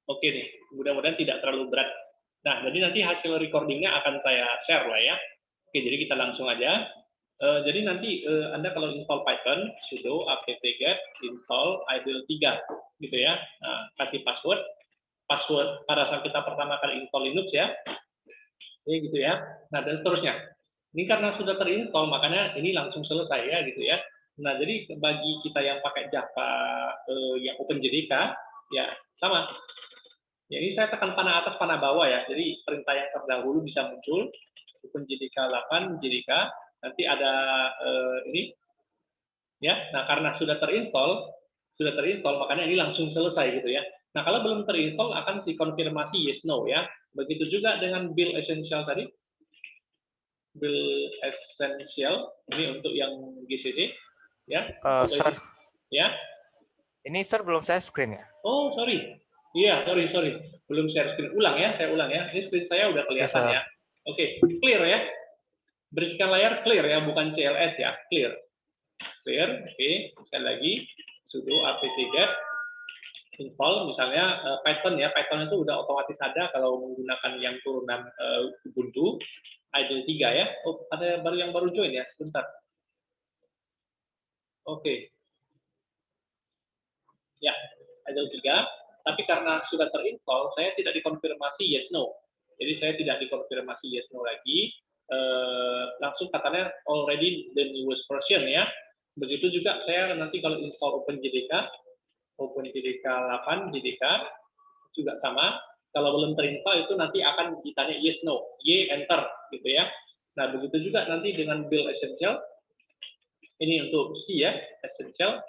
Oke nih, mudah-mudahan tidak terlalu berat. Nah, jadi nanti hasil recordingnya akan saya share lah ya. Oke, jadi kita langsung aja. Jadi nanti Anda kalau install Python, sudo apt-get install idle 3, gitu ya. Nah, kasih password pada saat kita pertama kali install Linux ya. Oke, gitu ya. Nah, dan seterusnya. Ini karena sudah terinstall, makanya ini langsung selesai ya, gitu ya. Nah, jadi bagi kita yang pakai Java yang OpenJDK, ya sama. Ya, ini saya tekan panah atas, panah bawah ya. Jadi perintah yang terdahulu bisa muncul. OpenJDK 8, JDK. Nanti ada ini. Ya, nah karena sudah terinstall, makanya ini langsung selesai gitu ya. Nah, kalau belum terinstall akan dikonfirmasi yes no ya. Begitu juga dengan build essential tadi. Build essential ini untuk yang GCC ya. Sir, ya. Ini Sir belum saya screen ya? Oh, sorry. Iya, sorry. Belum share screen. Ulang ya, saya ulang ya. Ini screen saya udah kelihatan ya. Oke, clear ya. Bersihkan layar clear ya, bukan CLS ya, clear. Clear, oke. Sekali lagi, sudo apt-get install misalnya Python ya. Python itu udah otomatis ada kalau menggunakan yang turunan Ubuntu idle 3 ya. Oh, ada yang baru join ya, sebentar. Oke. Ya, idle 3. Tapi karena sudah terinstall, saya tidak dikonfirmasi yes no. Jadi saya tidak dikonfirmasi yes no lagi. Langsung katanya already the newest version ya. Begitu juga saya nanti kalau install OpenJDK 8 JDK juga sama. Kalau belum terinstall itu nanti akan ditanya yes no, y enter gitu ya. Nah, begitu juga nanti dengan build essential. Ini untuk C ya, essential.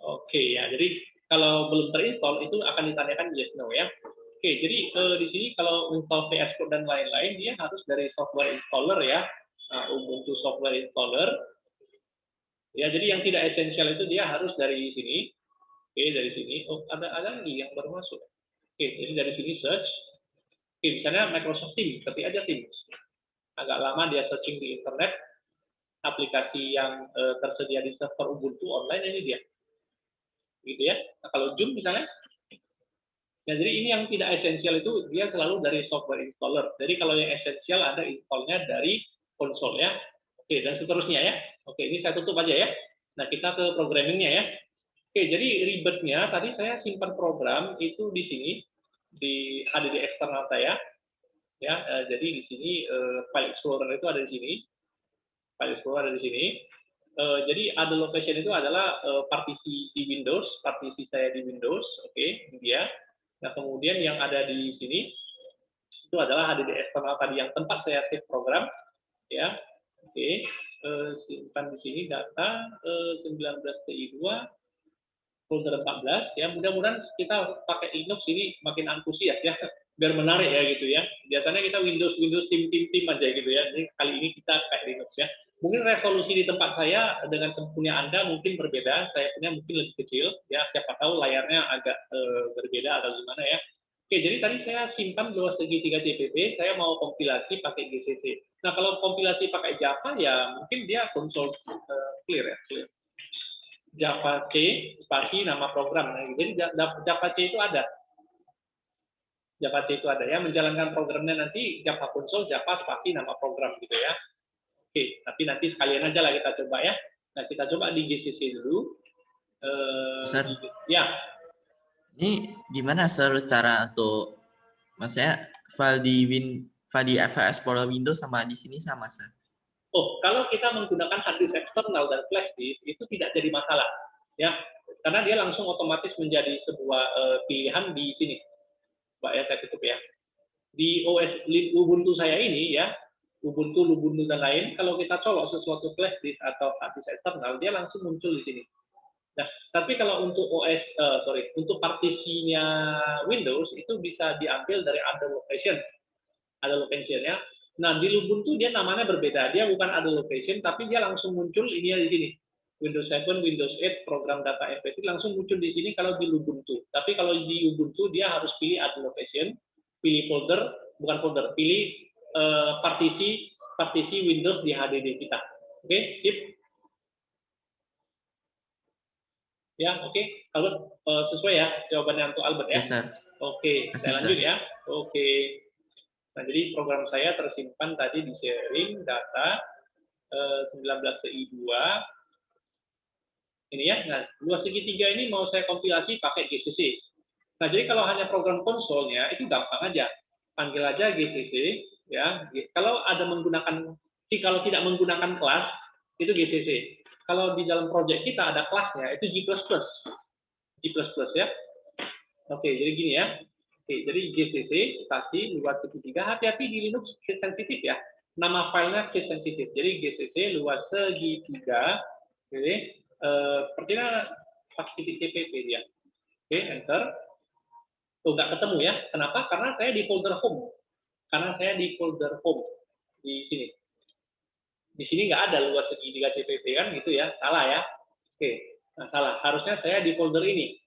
Oke ya, jadi kalau belum terinstall itu akan ditanyakan yes no ya. Oke, jadi di sini kalau install VS Code dan lain-lain dia harus dari software installer ya. Nah, Ubuntu software installer. Ya, jadi yang tidak esensial itu dia harus dari sini. Oke, dari sini. Oh, ada lagi yang baru masuk. Oke, jadi dari sini search. Oke, misalnya Microsoft Teams, ketik aja Teams. Agak lama dia searching di internet. Aplikasi yang tersedia di server Ubuntu online ini dia. Gitu ya. Nah, kalau Zoom misalnya. Nah, jadi ini yang tidak esensial itu dia selalu dari software installer. Jadi kalau yang esensial ada installnya dari konsol ya. Oke, dan seterusnya ya. Oke, ini saya tutup aja ya. Nah, kita ke programmingnya ya. Oke, jadi ribetnya tadi saya simpan program itu di sini di HDD eksternal saya. Ya, jadi di sini file explorer itu ada di sini. File explorer ada di sini. Jadi ada location itu adalah partisi di Windows, partisi saya di Windows. Oke, ini dia. Nah, kemudian yang ada di sini itu adalah HDD eksternal tadi yang tempat saya save program. Ya, oke. Simpan di sini data 19TI2 folder 14 ya. Mudah-mudahan kita pakai Linux ini makin antusias ya, biar menarik ya gitu ya. Biasanya kita Windows tim aja gitu ya. Jadi kali ini kita pakai Linux ya. Mungkin resolusi di tempat saya dengan punya Anda mungkin berbeda. Saya punya mungkin lebih kecil ya. Siapa tahu layarnya agak berbeda atau gimana ya. Oke, jadi tadi saya simpan luas segitiga CPP, saya mau kompilasi pakai GCC. Nah, kalau kompilasi pakai Java ya mungkin dia konsol clear ya, clear. Java C spasi nama program. Nah, jadi Java C itu ada. Java C itu ada ya, menjalankan programnya nanti Java konsol, Java spasi nama program gitu ya. Oke, tapi nanti sekalian aja lah kita coba ya. Nah, kita coba di GCC dulu. Sir, ya. Ini gimana Sir cara untuk maksudnya file di File Explorer Windows sama di sini sama Sir? Oh, kalau kita menggunakan hard disk eksternal dan flash disk itu tidak jadi masalah ya, karena dia langsung otomatis menjadi sebuah pilihan di sini. Pak ya, saya tutup ya. Di OS Ubuntu saya ini ya, Ubuntu dan lain, kalau kita colok sesuatu flash disk atau hard disk eksternal, dia langsung muncul di sini. Nah, tapi kalau untuk untuk partisinya Windows itu bisa diambil dari other location ya. Nah, di Ubuntu dia namanya berbeda, dia bukan other location, tapi dia langsung muncul ini di sini. Windows 7, Windows 8, program data FTP langsung muncul di sini kalau di Ubuntu. Tapi kalau di Ubuntu dia harus pilih other location, pilih pilih partisi Windows di HDD kita. Oke, sip. Ya, oke. Albert, sesuai ya jawabannya untuk Albert ya? Yes, sir. Oke, Kasih, saya lanjut sir. ya. Oke. Nah, jadi program saya tersimpan tadi di sharing data 19 TI2. Ini ya. Nah, luas segitiga ini mau saya kompilasi pakai GCC. Nah, jadi kalau hanya program konsolnya itu gampang aja. Panggil aja GCC ya. Kalau ada menggunakan kalau tidak menggunakan kelas itu GCC. Kalau di dalam project kita ada kelasnya itu G++. G++ ya. Oke, jadi gini ya. Oke, jadi GCC kasih luas segitiga. Hati-hati di Linux case sensitif ya. Nama filenya case sensitif. Jadi GCC luas segitiga. Jadi sepertinya pakai .cpp dia. Oke, enter. Tuh nggak ketemu ya. Kenapa? Karena saya di folder home. Karena saya di folder home di sini. Di sini nggak ada luas segitiga CPP kan gitu ya. Salah ya. Oke, nah salah. Harusnya saya di folder ini.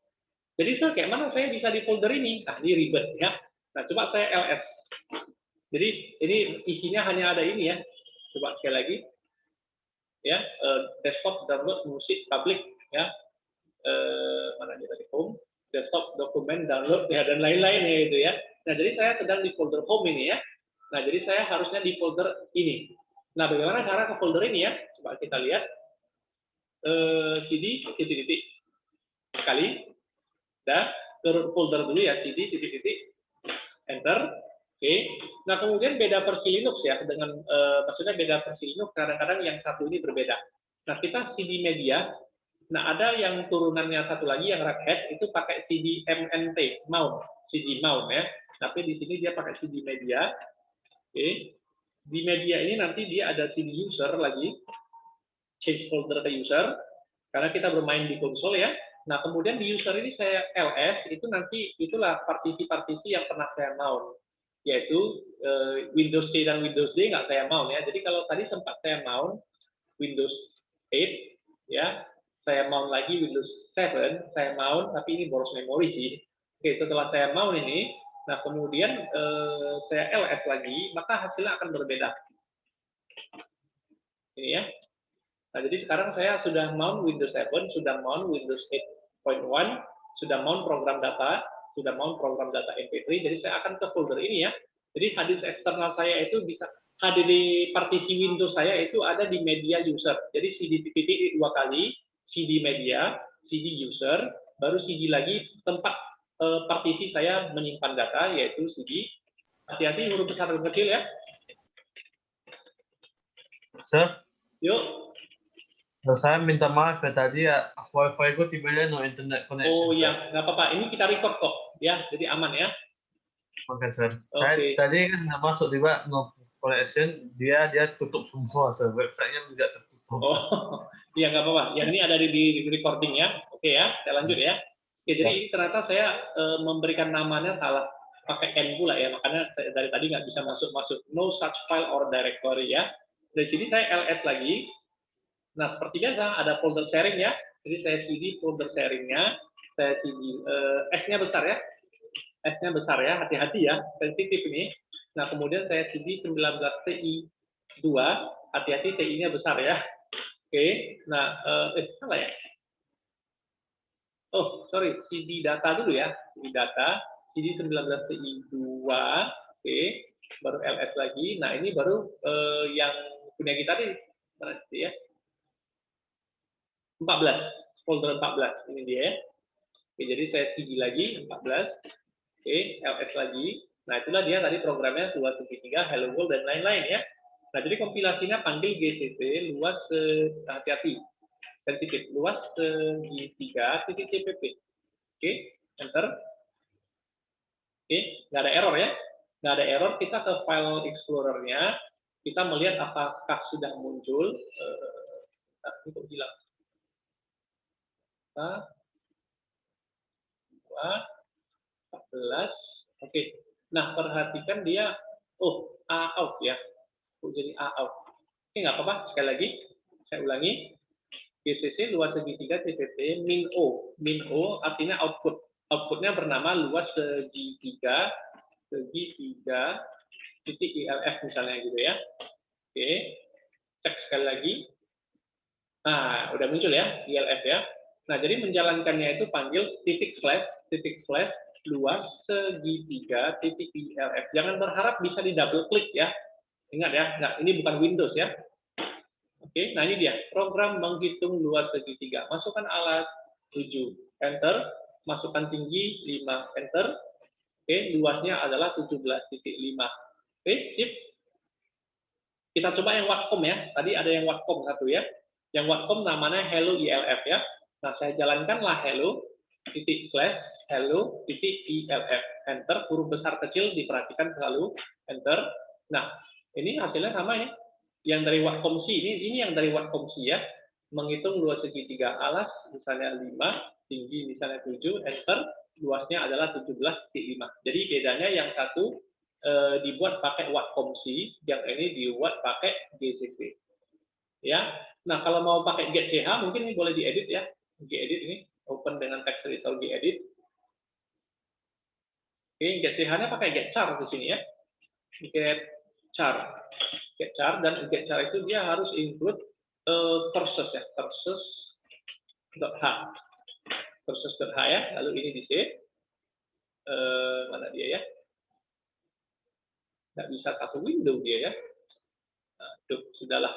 Jadi kayak mana saya bisa di folder ini? Nah, ini ribet ya. Nah, coba saya ls. Jadi ini isinya hanya ada ini ya. Coba sekali lagi. Ya, desktop download musik public ya. Mana dia tadi home, desktop dokumen download ya dan lain-lain ya itu ya. Nah, jadi saya sedang di folder home ini ya. Nah, jadi saya harusnya di folder ini. Nah, bagaimana cara ke folder ini ya? Coba kita lihat. cd titik-titik sekali. Dah, ke folder dulu ya, cd titik-titik, enter. Oke. Nah, kemudian beda versi Linux ya, dengan maksudnya beda versi Linux, kadang-kadang yang satu ini berbeda. Nah, kita cd media. Nah, ada yang turunannya satu lagi yang Red Hat itu pakai cd mnt, mount, cd mount ya. Tapi di sini dia pakai cd media. Oke. Di media ini nanti dia ada cd user lagi, change folder ke user, karena kita bermain di konsol ya. Nah, kemudian di user ini saya ls, itu nanti itulah partisi-partisi yang pernah saya mount, yaitu Windows C dan Windows D nggak saya mount ya. Jadi kalau tadi sempat saya mount Windows 8 ya, saya mount lagi Windows 7, saya mount, tapi ini boros memori sih. Oke, setelah saya mount ini, nah kemudian saya ls lagi, maka hasilnya akan berbeda. Ini ya. Nah, jadi sekarang saya sudah mount Windows 7, sudah mount Windows 8.1, sudah mount program data, sudah mount program data MP3, jadi saya akan ke folder ini ya. Jadi hard disk eksternal saya itu bisa, HDD partisi Windows saya itu ada di media user. Jadi CD titik dua kali, CD media, CD user, baru CD lagi tempat partisi saya menyimpan data, yaitu CD. Hati-hati huruf besar dan kecil ya. Sir, Yuk. saya minta maaf ya tadi ya wifi gue tiba-tiba no internet connection. Oh iya, nggak apa-apa. Ini kita record kok, ya. Jadi aman ya. Oke, sir. Saya Oke. tadi kan sudah masuk tiba no connection, dia tutup semua, sir. Websitenya tidak tertutup. Oh, iya nggak apa-apa. Yang ini ada di recording ya. Oke ya, saya lanjut ya. Oke, jadi ini ternyata saya memberikan namanya salah, pakai N pula ya. Makanya saya dari tadi nggak bisa masuk. No such file or directory ya. Dari sini saya ls lagi. Nah, seperti biasa ada folder sharing ya. Jadi saya cd folder sharingnya, saya cd S-nya besar ya. S-nya besar ya, hati-hati ya, sensitif ini. Nah, kemudian saya cd 19 TI 2, hati-hati TI-nya besar ya. Oke, nah salah ya. Oh, sorry, cd data dulu ya. cd data, cd 19 TI 2, oke, baru ls lagi. Nah, ini baru yang punya kita nih, mana sih ya? 14, folder 14 ini dia ya. Oke, jadi saya cd lagi 14. Oke, ls lagi. Nah, itulah dia tadi programnya luas segitiga, hello world dan lain-lain ya. Nah, jadi kompilasinya panggil gcc luas hati-hati sensitif luas segitiga .cpp. Oke, enter. Oke, nggak ada error ya. Nggak ada error, kita ke file explorer-nya, kita melihat apakah sudah muncul ini kok hilang. 14. Oke. Nah, perhatikan dia, out ya. Jadi out. Oke, nggak apa-apa. Sekali lagi, saya ulangi. GCC luas segitiga CPP min O. Min O artinya output. Outputnya bernama luas segitiga titik ILF misalnya gitu ya. Oke. Cek sekali lagi. Nah, udah muncul ya ILF ya. Nah, jadi menjalankannya itu panggil titik slash luas segitiga titik ILF. Jangan berharap bisa di double klik ya. Ingat ya, nah, ini bukan Windows ya. Oke, nah ini dia program menghitung luas segitiga. Masukkan alas 7, enter. Masukkan tinggi 5, enter. Oke, luasnya adalah 17,5. Oke, sip. Kita coba yang Wattcom ya. Tadi ada yang Wattcom satu ya. Yang Wattcom namanya Hello ILF ya. Nah, saya jalankanlah hello titik slash hello titik ILF. Enter, huruf besar kecil diperhatikan selalu. Enter. Nah, ini hasilnya sama ya. Yang dari Wattcom C ini yang dari Wattcom C ya. Menghitung luas segitiga alas misalnya 5, tinggi misalnya 7, enter. Luasnya adalah 17,5. Jadi bedanya yang satu dibuat pakai Wattcom C, yang ini dibuat pakai GCC. Ya. Nah, kalau mau pakai getch mungkin ini boleh diedit ya. Gedit ini open dengan text editor gedit. Oke, getch-nya pakai getchar di sini ya. Getchar dan getchar itu dia harus include curses ya, curses.h. Curses.h ya, lalu ini di save. Mana dia ya? Nggak bisa satu window dia ya. Aduh, sudahlah.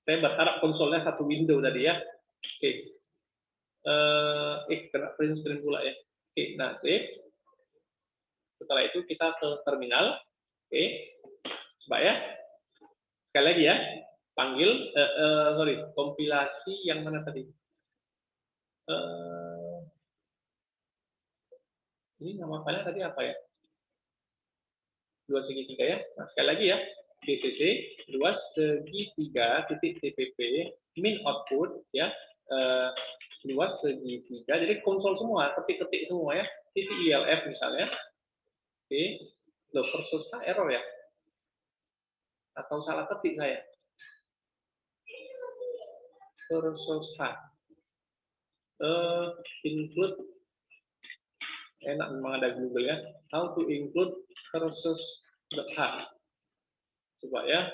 Saya berharap konsolnya satu window tadi ya. Oke. Kena print screen pula ya. Oke, nah save. Setelah itu kita ke terminal. Oke, coba ya. Sekali lagi ya. Panggil, kompilasi yang mana tadi? Ini nama filenya tadi apa ya? Luas segitiga ya. Nah, sekali lagi ya. GCC luas segitiga titik TPP min output ya. Luas segitiga, jadi konsol semua, ketik-ketik semua ya, titik ILF misalnya. Oke, loh, versus error ya? Atau salah ketik saya? Versus include, enak memang ada Google ya, how to include versus.h. Coba ya.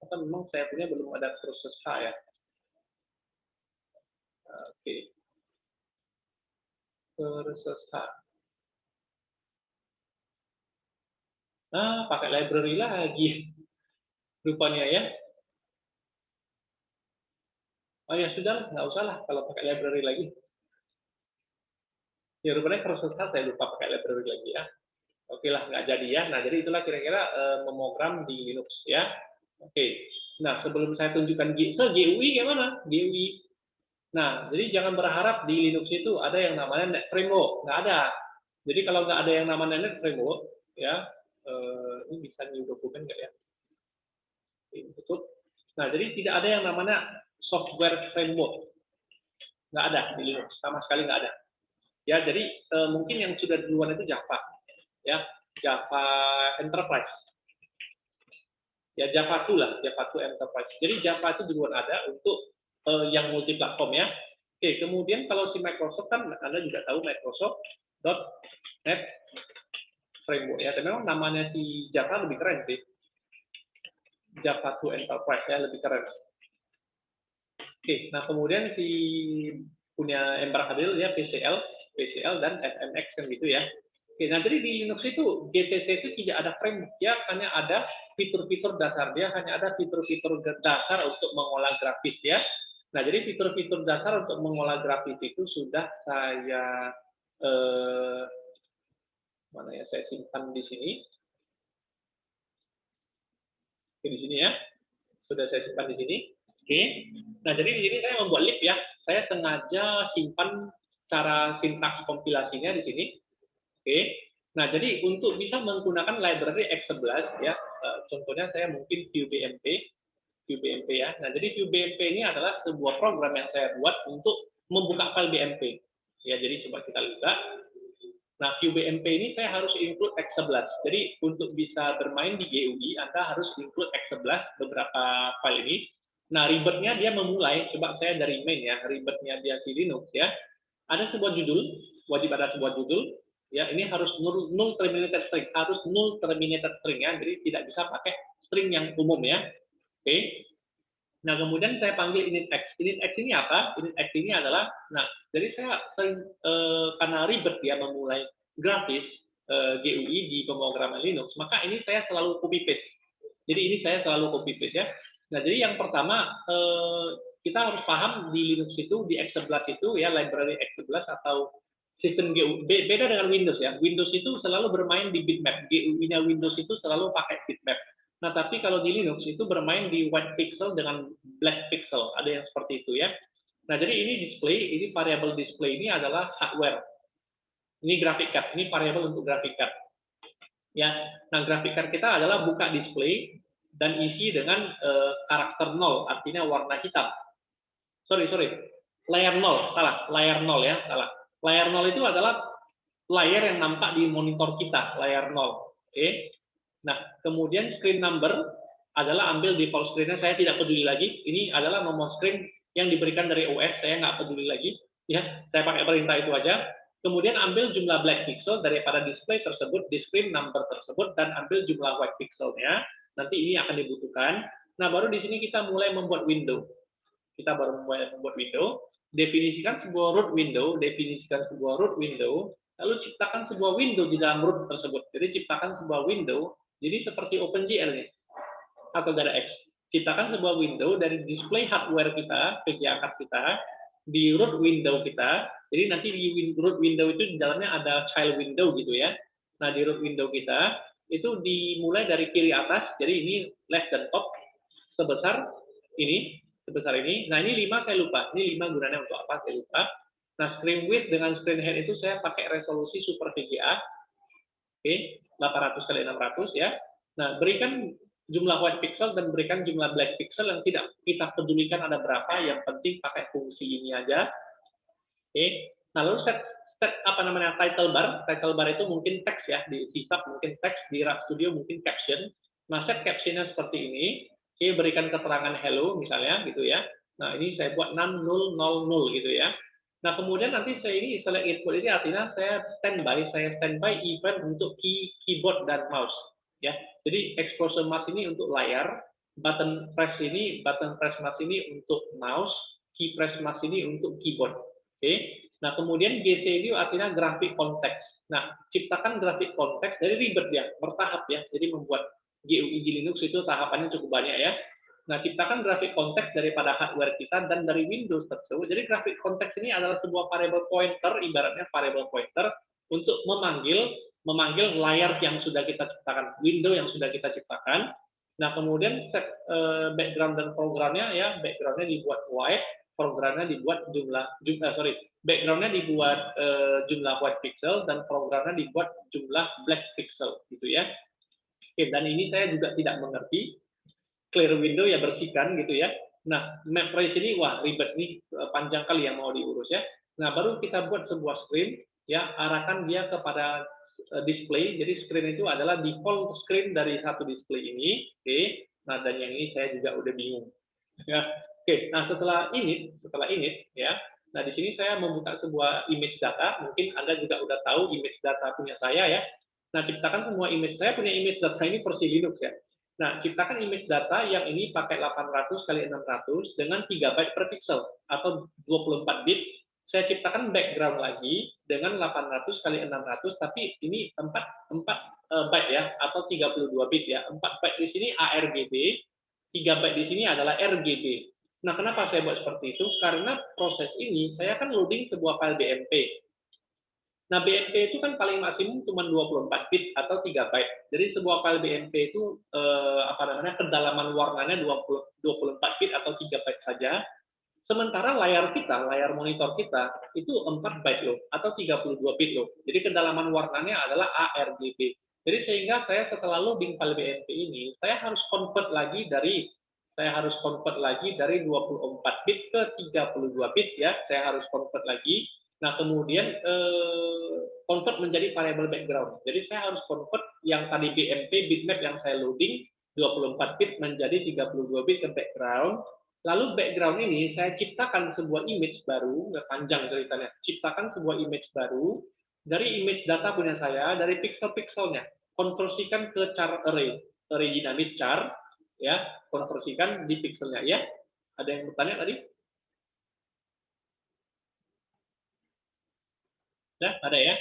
Atau memang saya punya belum ada versus.h ya. Oke. Versus H. Nah, pakai library lagi. Rupanya ya. Oh ya sudah, nggak usah lah kalau pakai library lagi. Ya rupanya versus H saya lupa pakai library lagi ya. Oke lah, nggak jadi ya. Nah, jadi itulah kira-kira memogram di Linux ya. Oke. Nah, sebelum saya tunjukkan GUI gimana? GUI. Nah, jadi jangan berharap di Linux itu ada yang namanya net framework, nggak ada. Jadi kalau nggak ada yang namanya net framework, ya, ini bisa new dokumen nggak ya? Tutup. Nah, jadi tidak ada yang namanya software framework, nggak ada di Linux, sama sekali nggak ada. Ya, jadi mungkin yang sudah duluan itu Java, ya, Java Enterprise. Ya, Java 2 lah, Java 2 Enterprise. Jadi Java itu duluan ada untuk yang multi platform ya. Oke, kemudian kalau si Microsoft kan Anda juga tahu Microsoft.NET Framework ya. Dan memang namanya si Java lebih keren sih. Java 2 Enterprise ya lebih keren. Oke, nah kemudian si punya Embarcadero ya PCL dan FMX kan gitu ya. Oke, nah jadi di Linux itu GCC itu tidak ada framework ya, hanya ada fitur-fitur dasar dia, hanya ada fitur-fitur dasar untuk mengolah grafis ya. Nah, jadi fitur-fitur dasar untuk mengolah grafis itu sudah saya mana ya, saya simpan di sini. Oke, di sini ya. Sudah saya simpan di sini. Oke. Nah, jadi di sini saya membuat lib ya. Saya sengaja simpan cara sintaks kompilasinya di sini. Oke. Nah, jadi untuk bisa menggunakan library X11 ya, contohnya saya mungkin QBMP ya. Nah, jadi QBMP ini adalah sebuah program yang saya buat untuk membuka file BMP. Ya, jadi coba kita lihat. Nah, QBMP ini saya harus include X11. Jadi untuk bisa bermain di GUI, Anda harus include X11 beberapa file ini. Nah, ribetnya dia memulai, coba saya dari main ya, ribetnya dia di Linux ya. Ada sebuah judul, wajib ada sebuah judul. Ya, ini harus null terminated string, harus null terminated string ya. Jadi tidak bisa pakai string yang umum ya. Oke. Nah, kemudian saya panggil init X. Init X ini apa? Init X ini adalah, nah, jadi saya karena ribet ya memulai grafis GUI di pemrograman Linux, maka ini saya selalu copy paste. Jadi ini saya selalu copy paste ya. Nah, jadi yang pertama kita harus paham di Linux itu, di X11 itu ya, library X11 atau sistem GUI, beda dengan Windows ya. Windows itu selalu bermain di bitmap. GUI-nya Windows itu selalu pakai bitmap. Nah, tapi kalau di Linux itu bermain di white pixel dengan black pixel. Ada yang seperti itu ya. Nah, jadi ini display, ini variable display ini adalah hardware. Ini graphic card, ini variable untuk graphic card. Ya, nah graphic card kita adalah buka display dan isi dengan karakter 0, artinya warna hitam. Sorry, layar 0, salah, layar 0 ya, salah. Layar 0 itu adalah layar yang nampak di monitor kita, layar 0. Oke. Nah, kemudian screen number adalah ambil default screen-nya, saya tidak peduli lagi. Ini adalah nomor screen yang diberikan dari OS, saya nggak peduli lagi. Ya, saya pakai perintah itu aja. Kemudian ambil jumlah black pixel daripada display tersebut, di screen number tersebut, dan ambil jumlah white pixelnya. Nanti ini akan dibutuhkan. Nah, baru di sini kita mulai membuat window. Kita baru mulai membuat window. Definisikan sebuah root window, lalu ciptakan sebuah window di dalam root tersebut. Jadi ciptakan sebuah window, jadi seperti OpenGL nih, atau ada X. Ciptakan sebuah window dari display hardware kita, VGA card kita, di root window kita. Jadi nanti di root window itu di dalamnya ada child window gitu ya. Nah, di root window kita itu dimulai dari kiri atas. Jadi ini left dan top sebesar ini. Nah, ini 5 saya lupa. Ini 5 gunanya untuk apa? Saya lupa. Nah, screen width dengan screen height itu saya pakai resolusi super VGA. Oke, 800 kali 600 ya. Nah, berikan jumlah white pixel dan berikan jumlah black pixel yang tidak kita pedulikan ada berapa, yang penting pakai fungsi ini aja. Oke. Nah, lalu set apa namanya title bar. Title bar itu mungkin teks ya, di C# mungkin teks, di RStudio mungkin caption. Nah, set captionnya seperti ini. Oke, berikan keterangan hello misalnya gitu ya. Nah, ini saya buat 6000 gitu ya. Nah, kemudian nanti saya ini select input ini artinya saya standby event untuk keyboard dan mouse ya. Jadi exposure mask ini untuk layar, button press mask ini untuk mouse, key press mask ini untuk keyboard. Oke. Nah, kemudian GC ini artinya graphic context. Nah, ciptakan graphic context, dari ribet ya, bertahap ya. Jadi membuat GUI di Linux itu tahapannya cukup banyak ya. Nah, ciptakan graphic context daripada hardware kita dan dari Windows tersebut. Jadi graphic context ini adalah sebuah variable pointer, ibaratnya variable pointer untuk memanggil layar yang sudah kita ciptakan, window yang sudah kita ciptakan. Nah, kemudian set background dan programnya ya, backgroundnya dibuat white, programnya dibuat backgroundnya dibuat jumlah white pixel dan programnya dibuat jumlah black pixel gitu ya. Oke, dan ini saya juga tidak mengerti. Clear window ya, bersihkan gitu ya. Nah, map trace ini wah ribet nih, panjang kali yang mau diurus ya. Nah, baru kita buat sebuah screen ya, arahkan dia kepada display. Jadi screen itu adalah default screen dari satu display ini. Oke. Nah, dan yang ini saya juga udah bingung. Ya. Oke, nah setelah init ya. Nah, di sini saya membuka sebuah image data. Mungkin Anda juga udah tahu image data punya saya ya. Nah, ciptakan semua image. Saya punya image data ini versi Linux ya. Nah, ciptakan image data yang ini pakai 800 kali 600 dengan 3 byte per pixel atau 24 bit. Saya ciptakan background lagi dengan 800 kali 600, tapi ini 4 byte ya, atau 32 bit ya. 4 byte di sini ARGB, 3 byte di sini adalah RGB. Nah, kenapa saya buat seperti itu? Karena proses ini saya kan loading sebuah file BMP. Nah, BMP itu kan paling maksimum cuma 24 bit atau 3 byte. Jadi sebuah file BMP itu kedalaman warnanya 24 bit atau 3 byte saja. Sementara layar monitor kita itu 4 byte loh atau 32 bit loh. Jadi kedalaman warnanya adalah ARGB. Jadi sehingga saya setelah loading file BMP ini, saya harus convert lagi dari 24 bit ke 32 bit ya. Saya harus convert lagi. Nah, kemudian convert menjadi variable background. Jadi saya harus convert yang tadi BMP bitmap yang saya loading 24 bit menjadi 32 bit ke background. Lalu background ini saya ciptakan sebuah image baru, nggak panjang ceritanya. Ciptakan sebuah image baru dari image data punya saya, dari pixel-pixelnya. Konversikan ke char array dynamic char, ya, konversikan di pixelnya ya. Ada yang bertanya tadi? Ya, ada ya?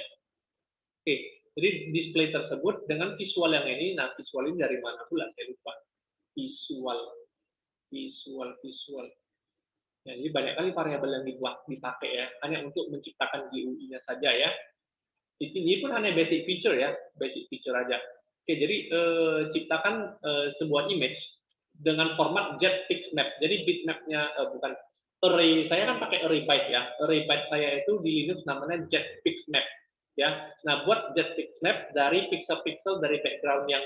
Oke, jadi display tersebut dengan visual yang ini, nah visual ini dari mana pula? Saya lupa. Visual. Ya, jadi banyak kali variabel yang dipakai ya, hanya untuk menciptakan GUI-nya saja ya. Di sini pun hanya basic feature ya, basic feature aja. Oke, jadi ciptakan sebuah image dengan format getFixMap. Jadi bitmapnya bukan array, saya kan pakai array byte ya. Array byte saya itu di Linux namanya getFixMap ya. Nah, buat getFixMap dari pixel-pixel dari background yang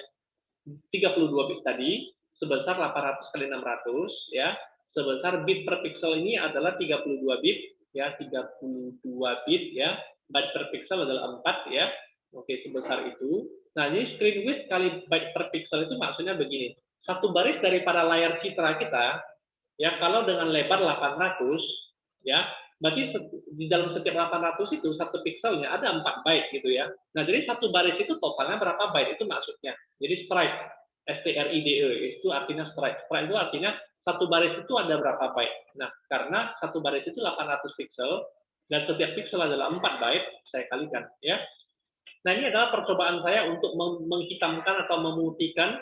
32 bit tadi sebesar 800 kali 600 ya. Sebesar bit per pixel ini adalah 32 bit ya, 32 bit ya. Byte per pixel adalah 4 ya. Oke, sebesar itu. Nah, ini screen width kali byte per pixel itu maksudnya begini. Satu baris daripada layar citra kita ya, kalau dengan lebar 800 ya, berarti di dalam setiap 800 itu satu pixelnya ada 4 byte gitu ya. Nah, jadi satu baris itu totalnya berapa byte itu maksudnya. Jadi stride, stride itu artinya stride. Stride itu artinya satu baris itu ada berapa byte. Nah, karena satu baris itu 800 pixel dan setiap pixel adalah 4 byte, saya kalikan ya. Nah, ini adalah percobaan saya untuk menghitamkan atau memutihkan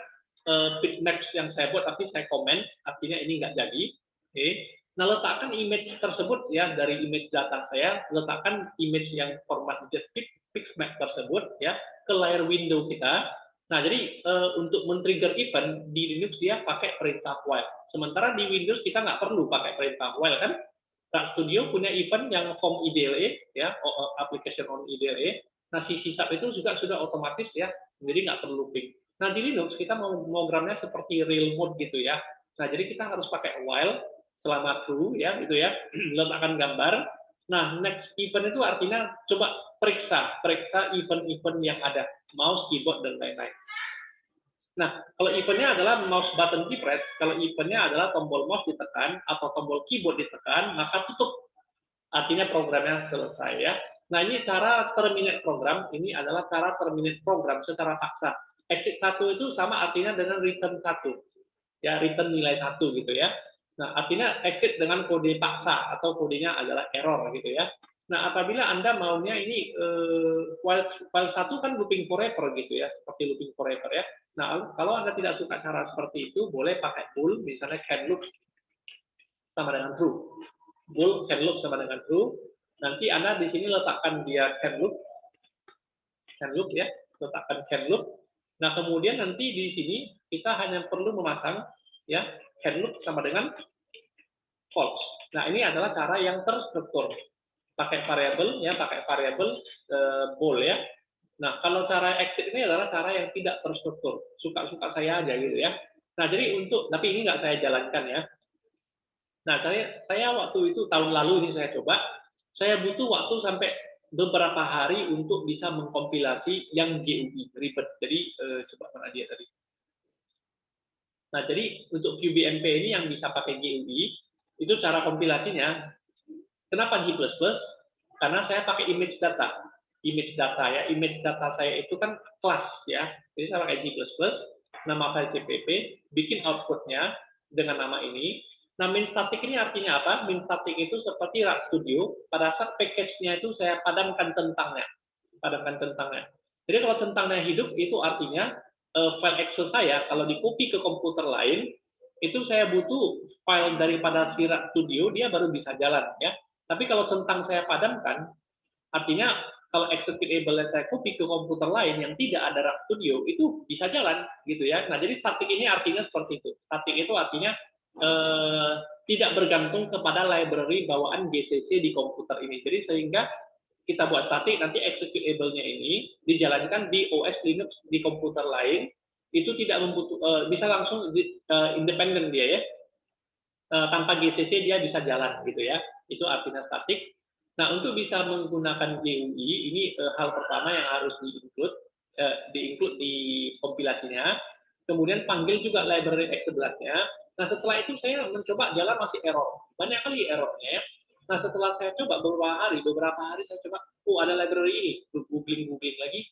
bitmaps yang saya buat, tapi saya komen, artinya ini nggak jadi. Oke. Nah, letakkan image tersebut ya, dari image data saya, letakkan image yang format getFixMap tersebut ya ke layar window kita. Nah, jadi untuk men-trigger event di Linux dia pakai perintah while. Sementara di Windows kita nggak perlu pakai perintah while kan. Start Studio punya event yang from IDLE ya, application on IDLE. Nah, si sysap itu juga sudah otomatis ya, jadi nggak perlu looping. Nah, di Linux kita mau programnya seperti real mode gitu ya. Nah, jadi kita harus pakai while selama true ya, gitu ya. Letakkan gambar. Nah, next event itu artinya coba periksa event-event yang ada, mouse, keyboard, dan lain-lain. Nah, kalau eventnya adalah mouse button key press, kalau eventnya adalah tombol mouse ditekan atau tombol keyboard ditekan, maka tutup. Artinya programnya selesai ya. Nah, ini cara terminate program, ini adalah cara terminate program secara paksa. Exit 1 itu sama artinya dengan return 1. Ya, return nilai 1 gitu ya. Nah, artinya exit dengan kode paksa atau kodenya adalah error gitu ya. Nah, apabila Anda maunya ini file 1 kan looping forever gitu ya, seperti looping forever ya. Nah, kalau Anda tidak suka cara seperti itu, boleh pakai bool, misalnya can loop sama dengan true. Bool can loop sama dengan true. Nanti Anda di sini letakkan dia can loop ya, letakkan can loop. Nah, kemudian nanti di sini kita hanya perlu memasang ya can loop sama dengan false. Nah, ini adalah cara yang terstruktur. Pakai variabel ya, pakai variabel bool ya. Nah, kalau cara exit ini adalah cara yang tidak terstruktur. Suka-suka saya aja gitu ya. Nah, jadi tapi ini nggak saya jalankan ya. Nah, saya waktu itu tahun lalu ini saya coba, saya butuh waktu sampai beberapa hari untuk bisa mengkompilasi yang GUI ribet. Jadi coba mana dia tadi. Nah, jadi untuk QBMP ini yang bisa pakai GUI itu cara kompilasinya. Kenapa G++? Karena saya pakai image data ya. Image data saya itu kan kelas ya. Jadi saya pakai G++, nama file CPP, bikin outputnya dengan nama ini. Nah, min static ini artinya apa? Min static itu seperti Rat Studio. Pada saat package-nya itu saya padamkan tentangnya. Jadi kalau tentangnya hidup itu artinya file Excel saya kalau di-copy ke komputer lain itu saya butuh file daripada si Rat Studio dia baru bisa jalan ya. Tapi kalau tentang saya padamkan, artinya kalau executable yang saya copy ke komputer lain yang tidak ada Rat Studio itu bisa jalan gitu ya. Nah, jadi static ini artinya seperti itu. Static itu artinya tidak bergantung kepada library bawaan GCC di komputer ini. Jadi sehingga kita buat static, nanti executable-nya ini dijalankan di OS Linux di komputer lain, itu tidak bisa langsung independen dia ya. Tanpa GCC dia bisa jalan gitu ya. Itu artinya static. Nah, untuk bisa menggunakan GUI, ini hal pertama yang harus di-include di kompilasinya. Kemudian panggil juga library X11-nya. Nah, setelah itu saya mencoba jalan masih error. Banyak kali errornya ya. Nah, setelah saya coba beberapa hari saya coba, ada library ini. Googling lagi.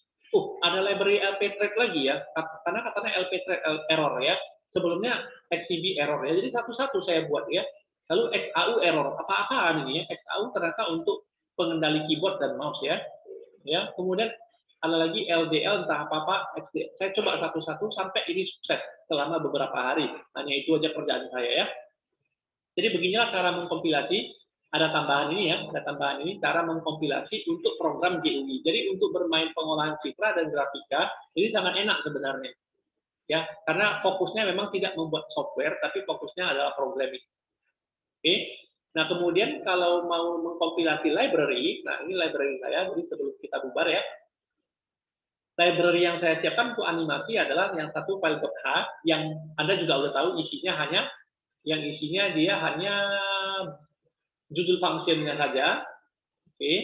Ada library LPthread lagi ya. Karena katanya LPthread error ya. Sebelumnya XCB isi error ya. Jadi satu-satu saya buat ya. Lalu XAU error, apa-apaan ini ya? XAU ternyata untuk pengendali keyboard dan mouse ya. Ya, kemudian ada lagi LDL entah apa-apa, saya coba satu-satu sampai ini sukses selama beberapa hari. Hanya itu aja kerjaan saya ya. Jadi beginilah cara mengkompilasi. Ada tambahan ini ya, ada tambahan ini cara mengkompilasi untuk program GUI. Jadi untuk bermain pengolahan citra dan grafika ini sangat enak sebenarnya. Ya, karena fokusnya memang tidak membuat software, tapi fokusnya adalah programming. Oke. Nah, kemudian kalau mau mengkompilasi library, nah ini library saya, jadi sebelum kita bubar ya. Library yang saya siapkan untuk animasi adalah yang satu file.h, yang Anda juga udah tahu isinya hanya, yang isinya dia hanya judul functionnya saja. Oke.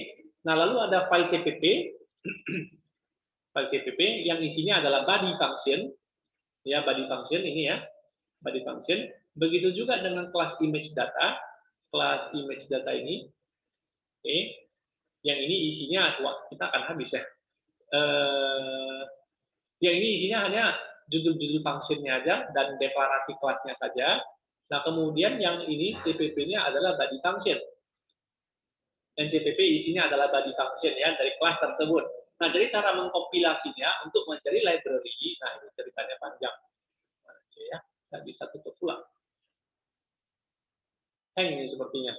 Nah, lalu ada file cpp, file cpp yang isinya adalah body function, ya body function ini ya, body function. Begitu juga dengan kelas image data, kelas image data ini. Oke. Yang ini isinya, wah kita akan habis ya. Yang ini isinya hanya judul-judul functionnya aja dan deklarasi kelasnya saja. Nah, kemudian yang ini CPP-nya adalah body function. Dan CPP isinya adalah body function ya dari kelas tersebut. Nah, jadi cara mengkompilasinya untuk mencari library, nah ini ceritanya panjang. Oke ya, nggak bisa tutup ulang. Hang ini sepertinya.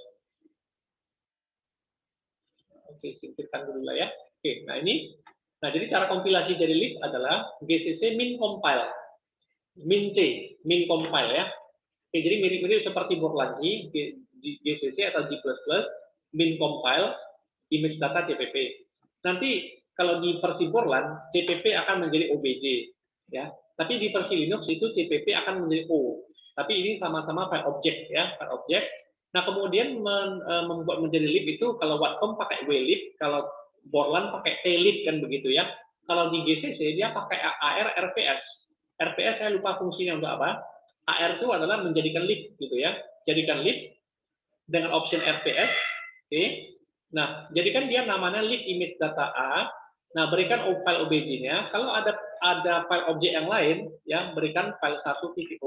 Oke, singkirkan dulu lah ya. Oke, nah ini. Nah, jadi cara kompilasi dari list adalah GCC min compile. Min C, min compile ya. Oke, jadi mirip-mirip seperti Borlanji, GCC atau G++, min compile, image data CPP. Nanti kalau di versi Borland, CPP akan menjadi OBJ. Ya. Tapi di versi Linux itu CPP akan menjadi O. Tapi ini sama-sama file object ya, file object. Nah, kemudian membuat menjadi lib itu kalau Wacom pakai WLib, kalau Borland pakai TLib kan begitu ya. Kalau di GCC dia pakai AR RPS. RPS saya lupa fungsinya untuk apa. AR itu adalah menjadikan lib gitu ya. Jadikan lib dengan option RPS. Oke. Nah, jadikan dia namanya lib image data A. Nah, berikan file OBJ-nya. Kalau ada file objek yang lain ya, berikan file 1.0,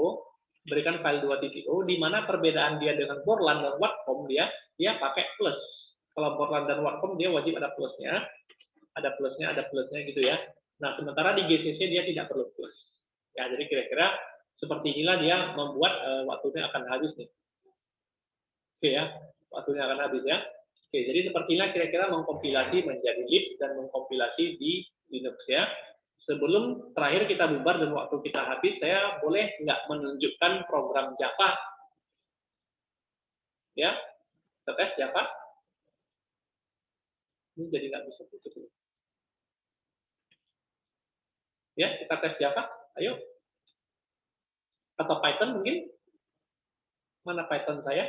berikan file 2.0 di mana perbedaan dia dengan Borland dan Wacom dia pakai plus. Kalau Borland dan Wacom dia wajib ada plusnya, ada plusnya gitu ya. Nah, sementara di GCC dia tidak perlu plus. Ya, jadi kira-kira seperti inilah dia membuat waktunya akan habis nih. Oke ya, waktunya akan habis ya. Oke, jadi seperti inilah kira-kira mengkompilasi menjadi lib dan mengkompilasi di Linux ya. Sebelum terakhir kita bubar dan waktu kita habis, saya boleh nggak menunjukkan program Java? Ya, kita tes Java. Ini jadi nggak bisa tutup. Ya, kita tes Java. Ayo. Atau Python mungkin? Mana Python saya?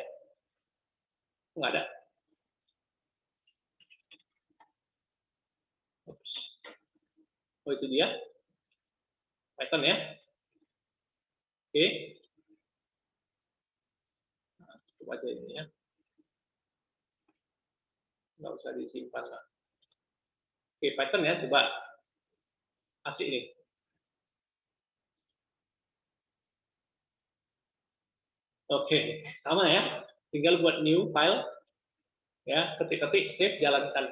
Nggak ada. Oops. Oh, itu dia. Python ya. Oke. Nah, coba aja ini ya. Nggak usah disimpan lah. Oke, Python ya, coba. Asik nih. Oke, sama ya. Tinggal buat new file. Ya, ketik-ketik, save, jalankan.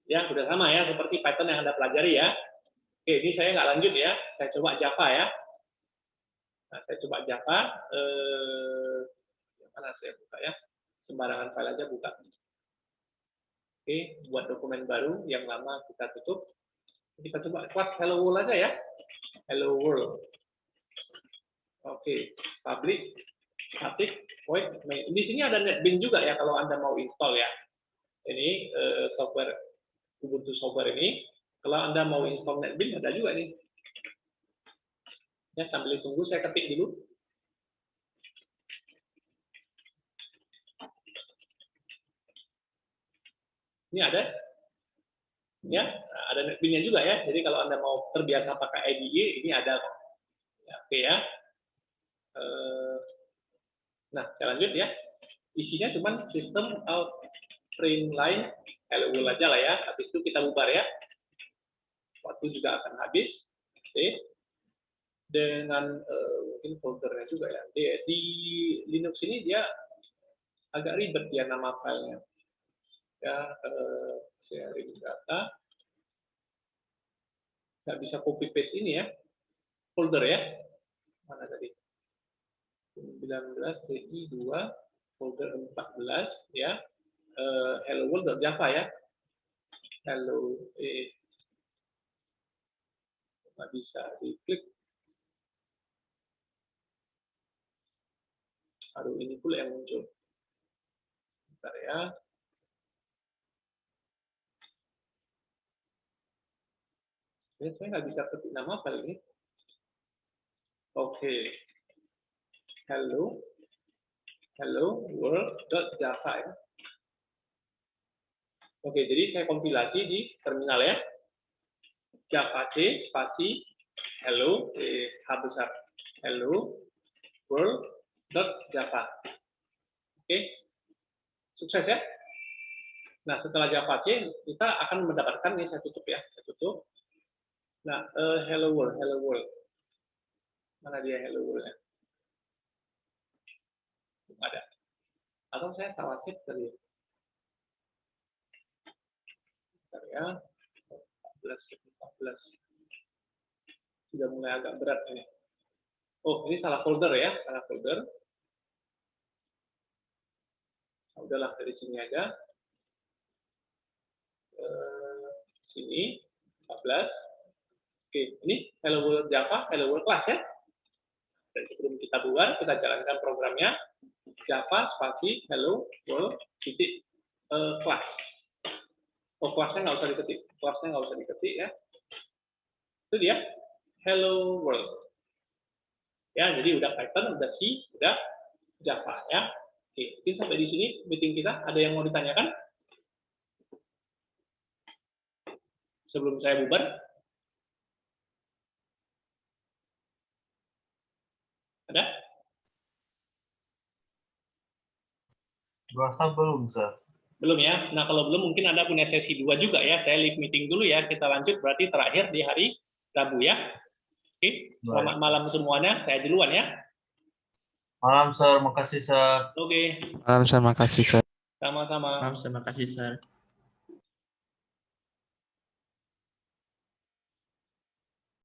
Ya, udah sama ya, seperti Python yang Anda pelajari ya. Oke, ini saya nggak lanjut ya. Saya coba Java ya. Nah, saya coba Java. Mana saya buka ya? Sembarangan file aja buka. Oke, buat dokumen baru, yang lama kita tutup. Kita coba kelas Hello World aja ya. Hello World. Oke, public, static, void, main. Di sini ada NetBeans juga ya kalau Anda mau install ya. Ini software Ubuntu software ini. Kalau Anda mau install NetBeans ada juga nih. Ya, sambil tunggu saya ketik dulu. Ini ada. Ya, ada NetBeans-nya juga ya. Jadi kalau Anda mau terbiasa pakai IDE, ini ada kok. Ya, oke ya. Nah, saya lanjut ya. Isinya cuma sistem out print line hello world aja lah ya. Habis itu kita bubar ya. Waktu juga akan habis. Oke. Dengan mungkin foldernya juga ya. Di Linux ini dia agak ribet dia nama filenya. Ya, sharing data. Nggak bisa copy paste ini ya. Folder ya. Mana tadi? 19 TI 2 folder 14 ya. Hello world.java ya. Hello nggak bisa diklik. Aduh, ini pula yang muncul. Bentar ya. Saya nggak bisa ketik nama file ini. Oke. Hello world.java ya. Oke, jadi saya kompilasi di terminal ya. Java C spasi hello H besar hello world.java. Oke. Sukses ya. Nah, setelah Java C kita akan mendapatkan ini, saya tutup ya, saya tutup. Nah, hello world. Mana dia hello world-nya? Ada. Atau saya salah cek tadi. Bentar ya. 14. Sudah mulai agak berat ini. Oh, ini salah folder ya, salah folder. Nah, udahlah dari sini aja. Sini 14. Oke, ini hello world Java, hello world class ya. Dan sebelum kita buat, kita jalankan programnya. Java spasi hello world titik class. Oh, kelasnya nggak usah diketik ya. Itu dia hello world. Ya, jadi udah Python, udah C, udah Java ya. Oke, mungkin sampai di sini meeting kita. Ada yang mau ditanyakan? Sebelum saya bubar. Ada? Rasa belum, Sir. Belum ya. Nah, kalau belum mungkin Anda punya sesi 2 juga ya. Saya leave meeting dulu ya. Kita lanjut berarti terakhir di hari Rabu ya. Oke. Selamat malam semuanya. Saya duluan ya. Malam, Sir. Makasih, Sir. Oke. Malam, terima kasih, Sir. Sama-sama. Maaf, terima kasih, Sir.